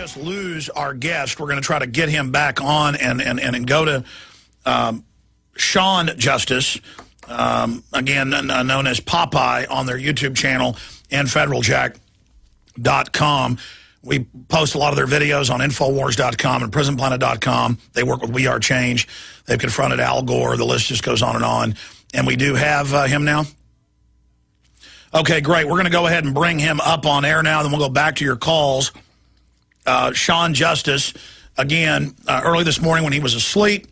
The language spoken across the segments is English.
just lose our guest. We're going to try to get him back on and go to Sean Justice, again, known as Popeye, on their YouTube channel and FederalJack.com. We post a lot of their videos on Infowars.com and PrisonPlanet.com. They work with We Are Change. They've confronted Al Gore. The list just goes on and on. And we do have him now. Okay, great. We're going to go ahead and bring him up on air now, then we'll go back to your calls. Sean Justice, again, early this morning when he was asleep,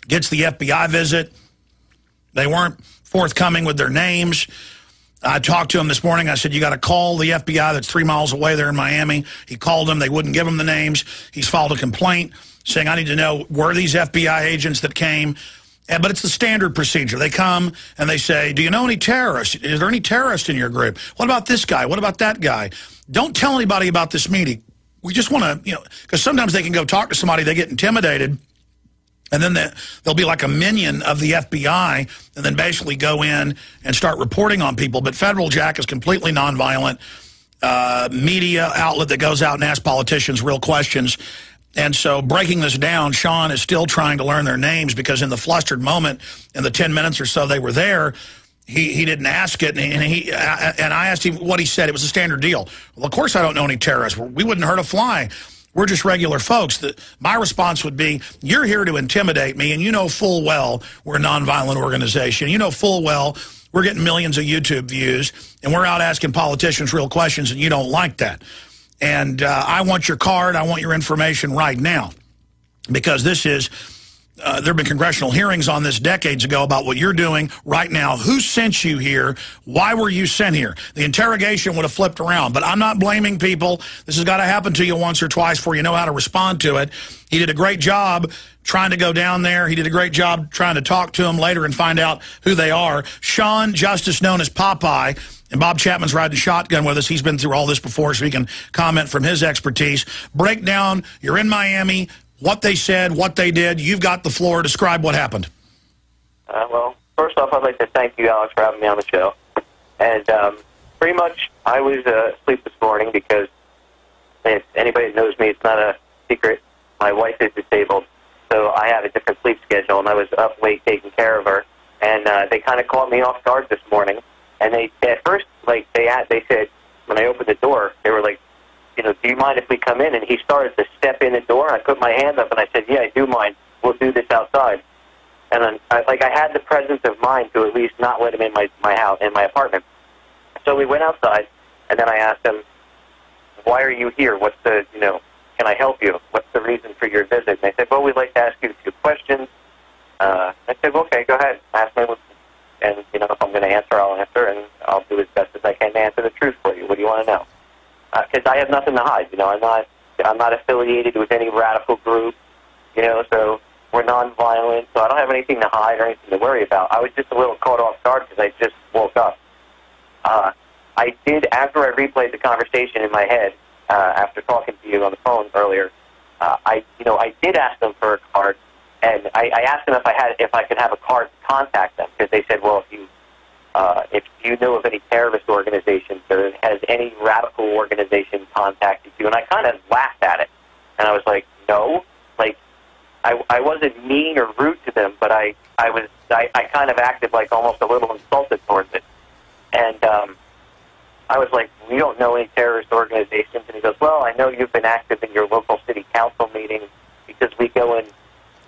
gets the FBI visit. They weren't forthcoming with their names. I talked to him this morning. I said, you got to call the FBI that's 3 miles away there in Miami. He called them. They wouldn't give him the names. He's filed a complaint saying, I need to know, were these FBI agents that came? But it's the standard procedure. They come and they say, do you know any terrorists? Is there any terrorists in your group? What about this guy? What about that guy? Don't tell anybody about this meeting. We just want to, because sometimes they can go talk to somebody, they get intimidated, and then they'll be like a minion of the FBI and then basically go in and start reporting on people. But FederalJack is completely nonviolent media outlet that goes out and asks politicians real questions. And so breaking this down, Sean is still trying to learn their names because in the flustered moment, in the 10 minutes or so they were there, he didn't ask it, and I asked him what he said. It was a standard deal. Well, of course I don't know any terrorists. We wouldn't hurt a fly. We're just regular folks. My response would be, you're here to intimidate me, and you know full well we're a nonviolent organization. You know full well we're getting millions of YouTube views, and we're out asking politicians real questions, and you don't like that. And I want your card. I want your information right now, because this is, there have been congressional hearings on this decades ago about what you're doing right now. Who sent you here? Why were you sent here? The interrogation would have flipped around, but I'm not blaming people. This has got to happen to you once or twice before you know how to respond to it. He did a great job trying to go down there. He did a great job trying to talk to them later and find out who they are. Sean Justice, known as Popeye, and Bob Chapman's riding shotgun with us. He's been through all this before, so he can comment from his expertise. Break down, you're in Miami, what they said, what they did. You've got the floor. Describe what happened. Well, first off, I'd like to thank you, Alex, for having me on the show. And pretty much I was asleep this morning because, if anybody that knows me, it's not a secret. My wife is disabled, so I have a different sleep schedule, and I was up late taking care of her. And they kind of caught me off guard this morning. And they, at first, they said, when I opened the door, they were like, do you mind if we come in? And he started to step in the door, and I put my hand up, and I said, yeah, I do mind. We'll do this outside. And then, I had the presence of mind to at least not let him in my house, in my apartment. So we went outside, and then I asked him, why are you here? What's the, can I help you? What's the reason for your visit? And they said, well, we'd like to ask you a few questions. I said, well, okay, go ahead. Ask me. And, if I'm going to answer, I'll answer, and I'll do as best as I can to answer the truth for you. What do you want to know? Because I have nothing to hide. I'm not affiliated with any radical group, so we're nonviolent, so I don't have anything to hide or anything to worry about. I was just a little caught off guard because I just woke up. I did, after I replayed the conversation in my head, after talking to you on the phone earlier, I did ask them for a card. And I asked them if I could have a card to contact them, because they said, well, if you know of any terrorist organizations or has any radical organization contacted you, and I kind of laughed at it, and I was like, no, I wasn't mean or rude to them, but I kind of acted like almost a little insulted towards it, and I was like, we don't know any terrorist organizations, and he goes, well, I know you've been active in your local city council meetings because we go and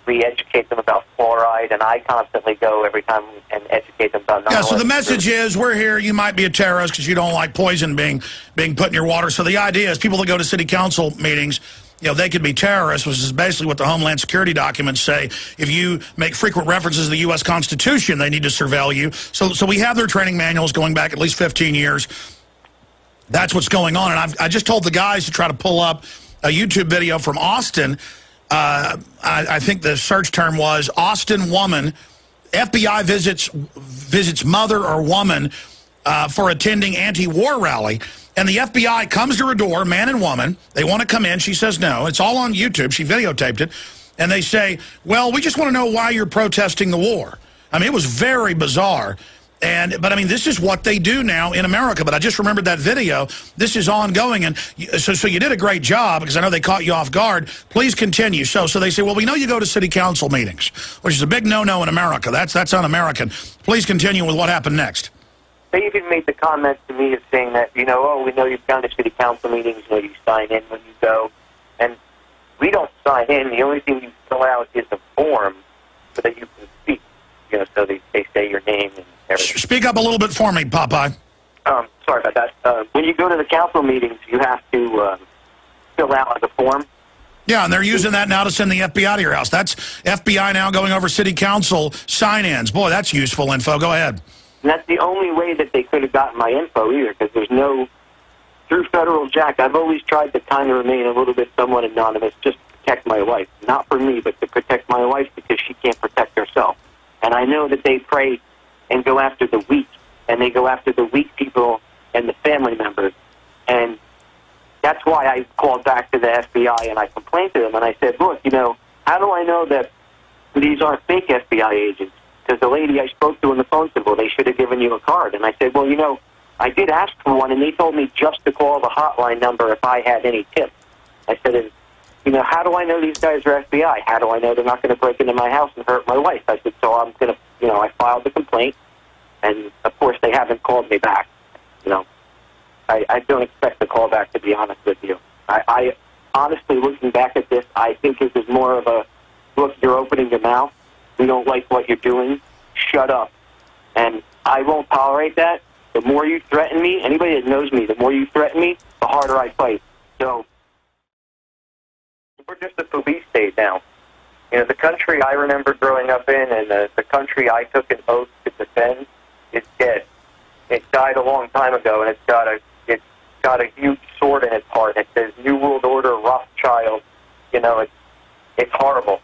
we educate them about fluoride, and I constantly go every time and educate them about Yeah, so the message is, we're here, you might be a terrorist because you don't like poison being put in your water. So the idea is people that go to city council meetings, they could be terrorists, which is basically what the Homeland Security documents say. If you make frequent references to the U.S. Constitution, they need to surveil you. So we have their training manuals going back at least 15 years. That's what's going on. And I just told the guys to try to pull up a YouTube video from Austin. I think the search term was Austin woman. FBI visits mother or woman for attending anti-war rally. And the FBI comes to her door, man and woman. They want to come in. She says no. It's all on YouTube. She videotaped it. And they say, well, we just want to know why you're protesting the war. I mean, it was very bizarre. But I mean, this is what they do now in America. But I just remembered that video. This is ongoing. And so you did a great job, because I know they caught you off guard. Please continue. So they say, well, we know you go to city council meetings, which is a big no-no in America. That's un-American. Please continue with what happened next. They even made the comment to me of saying that, we know you've gone to city council meetings, you sign in when you go. And we don't sign in. The only thing you fill out is a form so that you can speak. So they say your name and everything. Speak up a little bit for me, Popeye. Sorry about that. When you go to the council meetings, you have to fill out a form. Yeah, and they're using that now to send the FBI to your house. That's FBI now going over city council sign-ins. Boy, that's useful info. Go ahead. And that's the only way that they could have gotten my info either, because there's no... Through FederalJack, I've always tried to kind of remain a little bit somewhat anonymous just to protect my wife. Not for me, but to protect my wife, because she can't protect herself. And I know that they pray and go after the weak, and they go after the weak people and the family members. And that's why I called back to the FBI and I complained to them. And I said, look, how do I know that these aren't fake FBI agents? Because the lady I spoke to on the phone said, well, they should have given you a card. And I said, well, I did ask for one, and they told me just to call the hotline number if I had any tips. I said, how do I know these guys are FBI? How do I know they're not going to break into my house and hurt my wife? I said, so I'm going to, I filed the complaint, and, of course, they haven't called me back. I don't expect the call back, to be honest with you. I honestly, looking back at this, I think this is more of a, look, you're opening your mouth. We don't like what you're doing. Shut up. And I won't tolerate that. The more you threaten me, anybody that knows me, the more you threaten me, the harder I fight. So we're just a police state now. The country I remember growing up in, and the country I took an oath to defend, is dead. It died a long time ago, and it's got a huge sword in its heart. It says New World Order, Rothschild. It's horrible.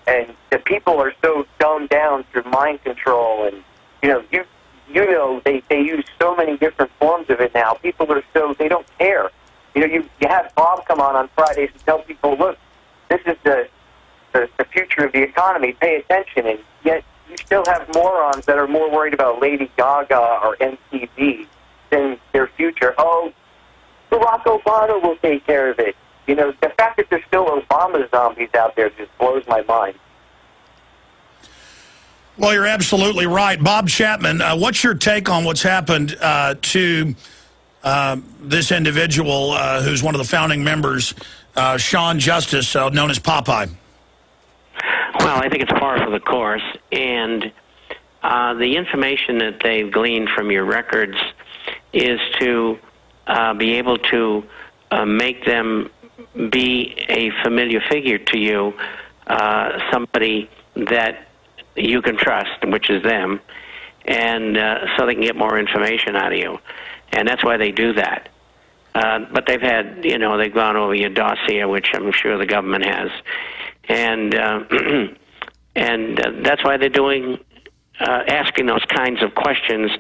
And the people are so dumbed down through mind control, and they use so many different forms of it now. People are they don't care. You have Bob come on Fridays and tell people, look, this is the future of the economy. Pay attention. And yet you still have morons that are more worried about Lady Gaga or MTV than their future. Oh, Barack Obama will take care of it. The fact that there's still Obama zombies out there just blows my mind. Well, you're absolutely right. Bob Chapman, what's your take on what's happened to this individual who's one of the founding members, Sean Justice, known as Popeye? Well, I think it's par for the course. And the information that they've gleaned from your records is to be able to make them be a familiar figure to you, somebody that you can trust, which is them, and so they can get more information out of you. And that's why they do that. But they've had, they've gone over your dossier, which I'm sure the government has. And that's why they're doing, asking those kinds of questions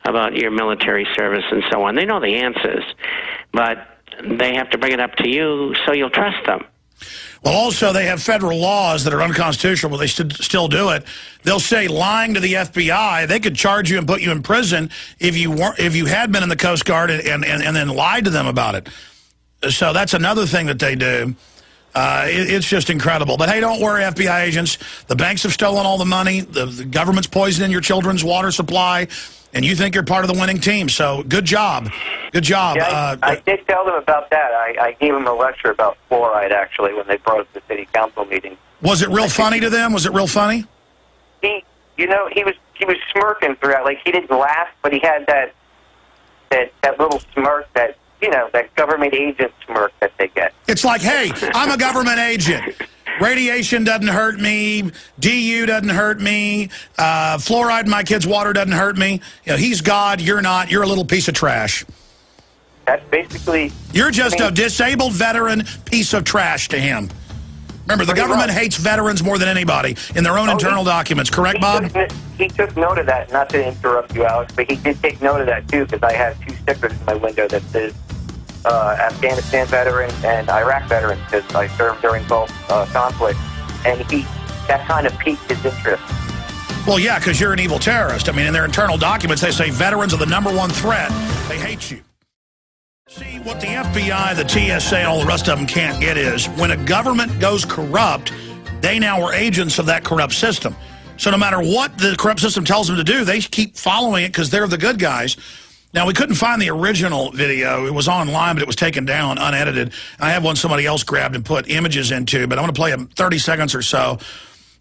about your military service and so on. They know the answers, but they have to bring it up to you so you'll trust them. Well, also, they have federal laws that are unconstitutional, but they still do it. They'll say lying to the FBI, they could charge you and put you in prison if you had been in the Coast Guard and then lied to them about it. So that's another thing that they do. It's just incredible. But, hey, don't worry, FBI agents. The banks have stolen all the money. The government's poisoning your children's water supply. And you think you're part of the winning team. So good job. Good job. Yeah, I did tell them about that. I gave them a lecture about fluoride, actually, when they brought up the city council meeting. Was it real funny to them? Was it real funny? He was smirking throughout. Like, he didn't laugh, but he had that little smirk that, that government agent smirk that they get. It's like, hey, I'm a government agent. Radiation doesn't hurt me. DU doesn't hurt me. Fluoride in my kid's water doesn't hurt me. He's God. You're not. You're a little piece of trash. That's basically... You're just a disabled veteran piece of trash to him. Remember, the government hates veterans more than anybody in their own internal documents. Correct, Bob? He took note of that. Not to interrupt you, Alex, but he did take note of that, too, because I have 2 stickers in my window that says Afghanistan veteran and Iraq veteran, because I served during both conflicts, and that kind of piqued his interest. Well, yeah, because you're an evil terrorist. I mean, in their internal documents, they say veterans are the #1 threat. They hate you. See, what the FBI, the TSA, and all the rest of them can't get is when a government goes corrupt, they now are agents of that corrupt system. So no matter what the corrupt system tells them to do, they keep following it because they're the good guys. Now, we couldn't find the original video. It was online, but it was taken down, unedited. I have one somebody else grabbed and put images into, but I'm going to play 30 seconds or so.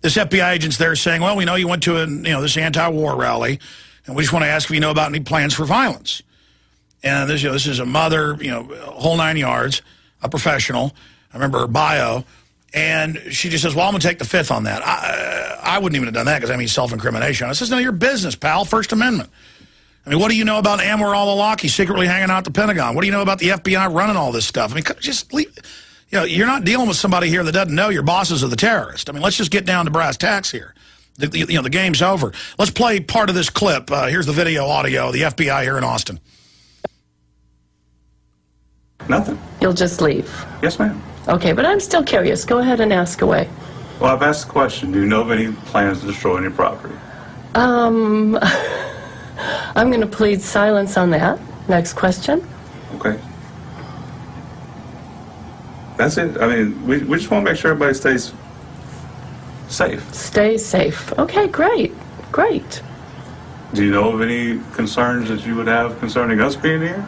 This FBI agent's there saying, well, we know you went to this anti-war rally, and we just want to ask if you know about any plans for violence. And this, this is a mother, whole 9 yards, a professional. I remember her bio. And she just says, well, I'm going to take the fifth on that. I wouldn't even have done that because I mean self-incrimination. I says, no, your business, pal, First Amendment. I mean, what do you know about Anwar al-Awlaki secretly hanging out at the Pentagon? What do you know about the FBI running all this stuff? I mean, just leave. You're not dealing with somebody here that doesn't know your bosses are the terrorists. I mean, let's just get down to brass tacks here. The game's over. Let's play part of this clip. Here's the video audio of the FBI here in Austin. Nothing. You'll just leave? Yes, ma'am. Okay, but I'm still curious. Go ahead and ask away. Well, I've asked the question. Do you know of any plans to destroy any property? I'm going to plead silence on that. Next question. Okay. That's it. I mean, we just want to make sure everybody stays safe. Stay safe. Okay, great. Great. Do you know of any concerns that you would have concerning us being here?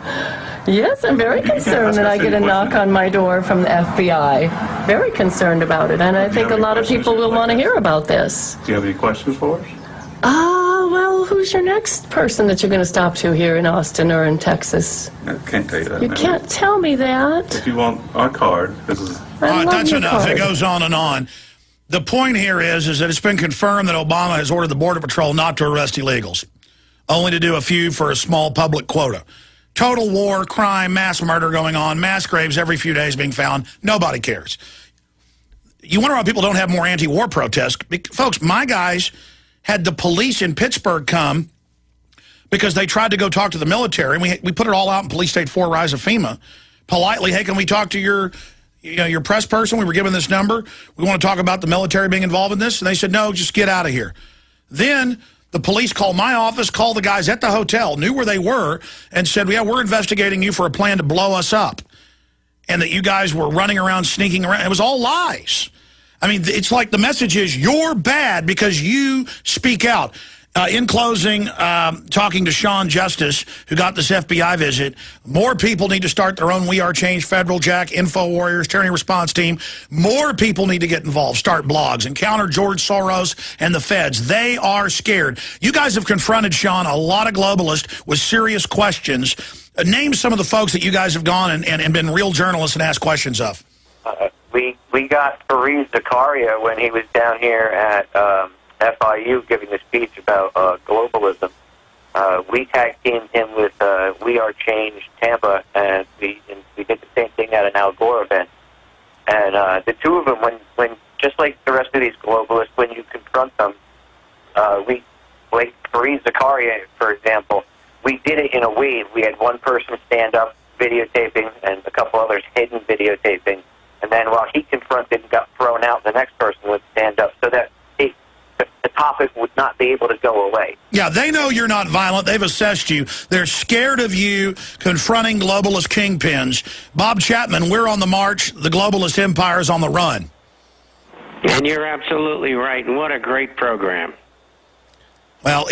Yes, I'm very concerned that I get a knock on my door from the FBI. Very concerned about it, and I think a lot of people will want to hear about this. Do you have any questions for us? Well, who's your next person that you're going to stop to here in Austin or in Texas? I can't tell you that. You can't tell me that. If you want our card, this is... All right, that's enough. It goes on and on. The point here is that it's been confirmed that Obama has ordered the Border Patrol not to arrest illegals, only to do a few for a small public quota. Total war, crime, mass murder going on, mass graves every few days being found. Nobody cares. You wonder why people don't have more anti-war protests. Folks, my guys had the police in Pittsburgh come because they tried to go talk to the military. And we put it all out in Police State 4 Rise of FEMA. Politely, hey, can we talk to your press person? We were given this number. We want to talk about the military being involved in this. And they said, no, just get out of here. Then the police called my office, called the guys at the hotel, knew where they were, and said, yeah, we're investigating you for a plan to blow us up. And that you guys were running around, sneaking around. It was all lies. I mean, it's like the message is you're bad because you speak out. In closing, talking to Sean Justice, who got this FBI visit, more people need to start their own We Are Change, FederalJack, InfoWarriors, Tyranny Response Team. More people need to get involved, start blogs, and counter George Soros and the feds. They are scared. You guys have confronted, Sean, a lot of globalists with serious questions. Name some of the folks that you guys have gone and been real journalists and asked questions of. We got Fareed Zakaria when he was down here at FIU giving a speech about globalism. We tag teamed him with We Are Change Tampa, and we did the same thing at an Al Gore event. And the two of them, when just like the rest of these globalists, when you confront them, like Fareed Zakaria, for example, we did it in a wave. We had one person stand up videotaping and a couple others hidden videotaping. And then while he confronted and got thrown out, the next person would stand up so that the topic would not be able to go away. Yeah, they know you're not violent. They've assessed you. They're scared of you confronting globalist kingpins. Bob Chapman, we're on the march. The globalist empire is on the run. And you're absolutely right. And what a great program. Well,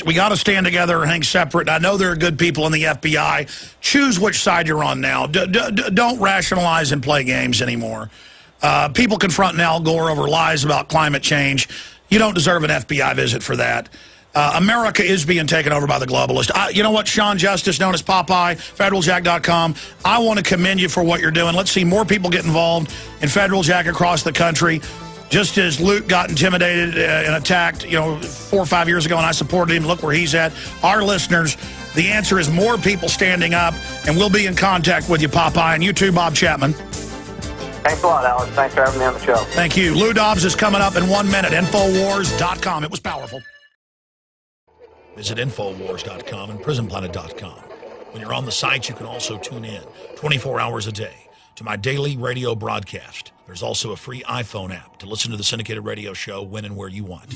we got to stand together and hang separate. I know there are good people in the FBI. Choose which side you're on now. Don't rationalize and play games anymore. People confronting Al Gore over lies about climate change. You don't deserve an FBI visit for that. America is being taken over by the globalists. You know what, Sean Justice, known as Popeye, FederalJack.com, I want to commend you for what you're doing. Let's see more people get involved in FederalJack across the country. Just as Luke got intimidated and attacked, 4 or 5 years ago, and I supported him, look where he's at. Our listeners, the answer is more people standing up, and we'll be in contact with you, Popeye, and you too, Bob Chapman. Thanks a lot, Alex. Thanks for having me on the show. Thank you. Lou Dobbs is coming up in 1 minute. Infowars.com. It was powerful. Visit Infowars.com and PrisonPlanet.com. When you're on the site, you can also tune in 24 hours a day to my daily radio broadcast. There's also a free iPhone app to listen to the syndicated radio show when and where you want.